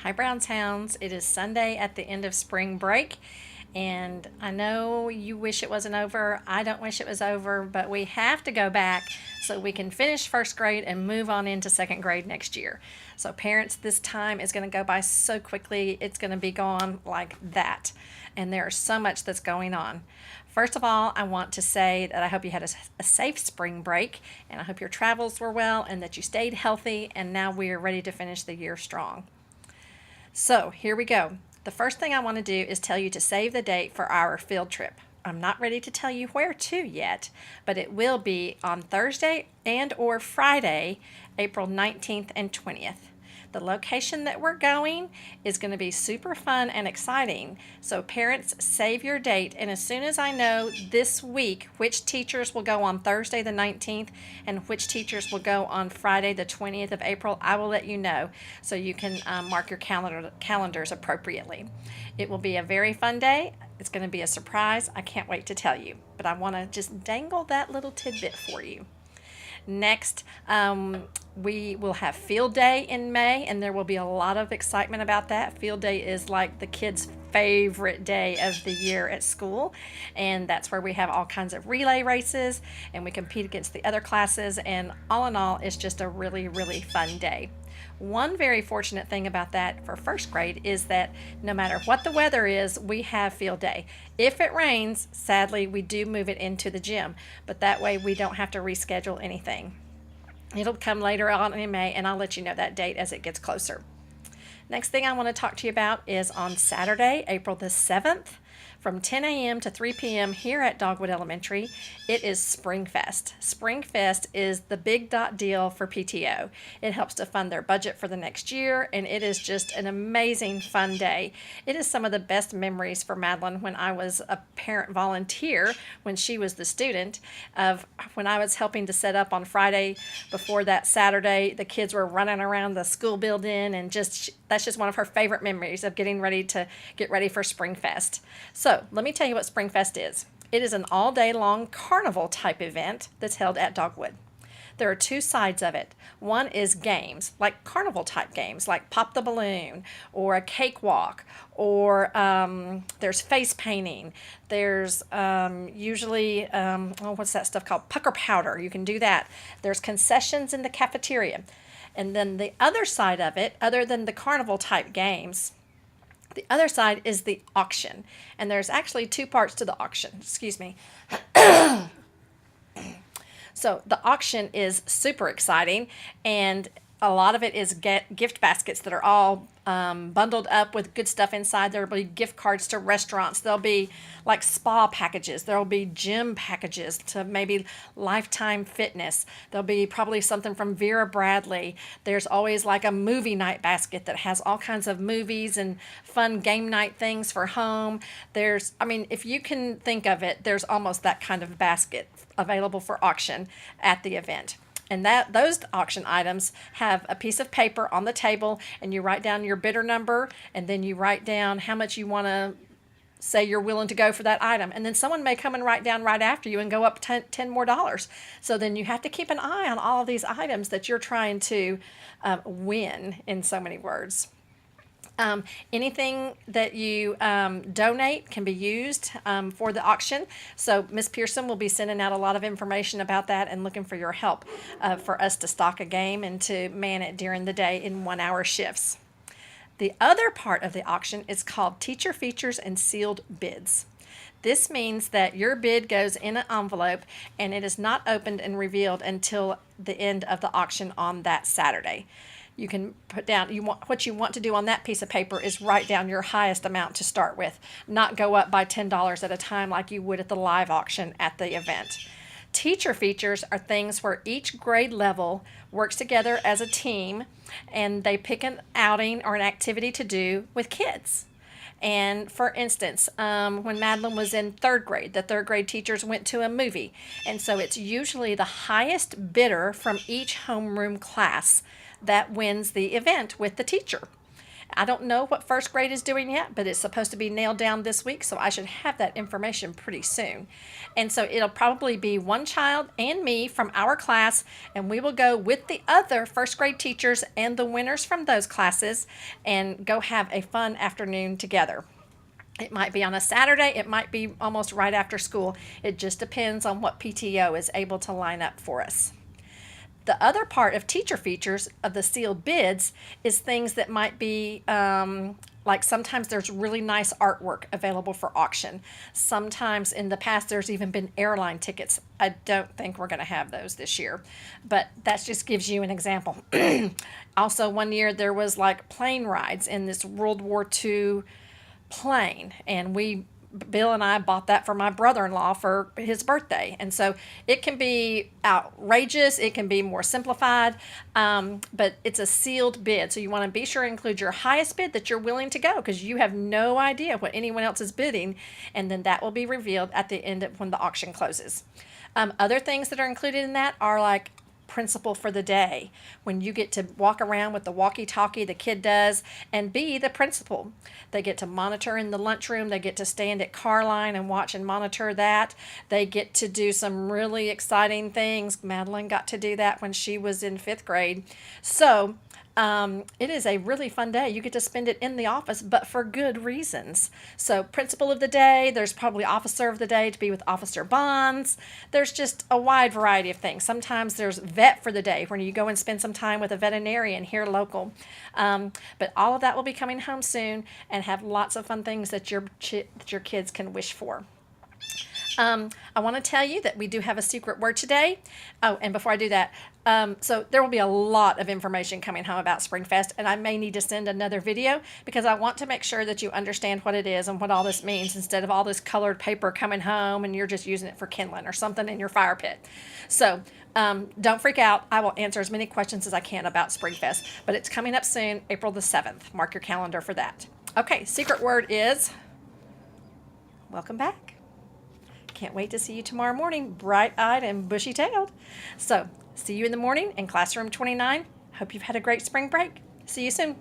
Hi, Brownshounds. It is Sunday at the end of spring break, and I know you wish it wasn't over. I don't wish it was over, but we have to go back so we can finish first grade and move on into second grade next year. So, parents, this time is going to go by so quickly, it's going to be gone like that. And there's so much that's going on. First of all, I want to say that I hope you had a safe spring break, and I hope your travels were well and that you stayed healthy, and now we are ready to finish the year strong. So here we go. The first thing I want to do is tell you to save the date for our field trip. I'm not ready to tell you where to yet, but it will be on Thursday and or Friday, April 19th and 20th. The location that we're going is going to be super fun and exciting. So parents, save your date, and as soon as I know this week which teachers will go on Thursday the 19th and which teachers will go on Friday the 20th of April, I will let you know so you can mark your calendars appropriately. It will be a very fun day. It's going to be a surprise. I can't wait to tell you, but I want to just dangle that little tidbit for you. Next, we will have Field Day in May, and there will be a lot of excitement about that. Field Day is like the kids' favorite day of the year at school, and that's where we have all kinds of relay races and we compete against the other classes. And all in all, it's just a really, really fun day. One very fortunate thing about that for first grade is that no matter what the weather is, we have field day. If it rains, sadly, we do move it into the gym, but that way we don't have to reschedule anything. It'll come later on in May, and I'll let you know that date as it gets closer. Next thing I want to talk to you about is on Saturday, April the 7th, from 10 a.m. to 3 p.m. here at Dogwood Elementary. It is SpringFest. SpringFest is the big dot deal for PTO. It helps to fund their budget for the next year, and it is just an amazing, fun day. It is some of the best memories for Madeline when I was a parent volunteer, when she was the student, of when I was helping to set up on Friday before that Saturday. The kids were running around the school building, and just that's just one of her favorite memories of getting ready to get ready for SpringFest. So let me tell you what SpringFest is. It is an all-day long carnival type event that's held at Dogwood. There are two sides of it. One is games, like carnival type games, like Pop the Balloon or a cakewalk, or there's face painting. There's usually, what's that stuff called? Pucker powder. You can do that. There's concessions in the cafeteria. And then the other side of it, other than the carnival type games, the other side is the auction. And there's actually two parts to the auction. Excuse me. So the auction is super exciting, and a lot of it is gift baskets that are all bundled up with good stuff inside. There'll be gift cards to restaurants. There'll be like spa packages. There'll be gym packages to maybe Lifetime Fitness. There'll be probably something from Vera Bradley. There's always like a movie night basket that has all kinds of movies and fun game night things for home. If you can think of it, there's almost that kind of basket available for auction at the event. And that those auction items have a piece of paper on the table, and you write down your bidder number, and then you write down how much you want to say you're willing to go for that item. And then someone may come and write down right after you and go up 10 more dollars. So then you have to keep an eye on all of these items that you're trying to win, in so many words. Anything that you donate can be used for the auction. So Miss Pearson will be sending out a lot of information about that and looking for your help for us to stock a game and to man it during the day in 1 hour shifts. The other part of the auction is called Teacher Features and Sealed Bids. This means that your bid goes in an envelope and it is not opened and revealed until the end of the auction on that Saturday. You can put down what you want to do on that piece of paper is write down your highest amount to start with, not go up by $10 at a time like you would at the live auction at the event. Teacher features are things where each grade level works together as a team, and they pick an outing or an activity to do with kids. And for instance, when Madeline was in third grade, the third grade teachers went to a movie. And so it's usually the highest bidder from each homeroom class that wins the event with the teacher. I don't know what first grade is doing yet, but it's supposed to be nailed down this week, so I should have that information pretty soon. And so it'll probably be one child and me from our class, and we will go with the other first grade teachers and the winners from those classes and go have a fun afternoon together. It might be on a Saturday, it might be almost right after school. It just depends on what PTO is able to line up for us. The other part of teacher features of the sealed bids is things that might be like sometimes there's really nice artwork available for auction. Sometimes in the past there's even been airline tickets. I don't think we're going to have those this year, but that just gives you an example. Also, one year there was like plane rides in this World War II plane, and Bill and I bought that for my brother-in-law for his birthday. And so it can be outrageous, it can be more simplified, but it's a sealed bid. So you want to be sure to include your highest bid that you're willing to go, because you have no idea what anyone else is bidding, and then that will be revealed at the end of when the auction closes. Other things that are included in that are like principal for the day, when you get to walk around with the walkie-talkie, the kid does, and be the principal. They get to monitor in the lunchroom, they get to stand at car line and watch and monitor that. They get to do some really exciting things. Madeline got to do that when she was in 5th grade. So it is a really fun day. You get to spend it in the office, but for good reasons. So principal of the day, there's probably officer of the day to be with Officer Bonds. There's just a wide variety of things. Sometimes there's vet for the day, when you go and spend some time with a veterinarian here local. But all of that will be coming home soon, and have lots of fun things that your kids can wish for. I want to tell you that we do have a secret word today. Oh, and before I do that, so there will be a lot of information coming home about SpringFest, and I may need to send another video, because I want to make sure that you understand what it is and what all this means, instead of all this colored paper coming home and you're just using it for kindling or something in your fire pit. So don't freak out. I will answer as many questions as I can about SpringFest, but it's coming up soon, April the 7th. Mark your calendar for that. Okay, secret word is welcome back. Can't wait to see you tomorrow morning, bright-eyed and bushy-tailed. So, see you in the morning in classroom 29. Hope you've had a great spring break. See you soon.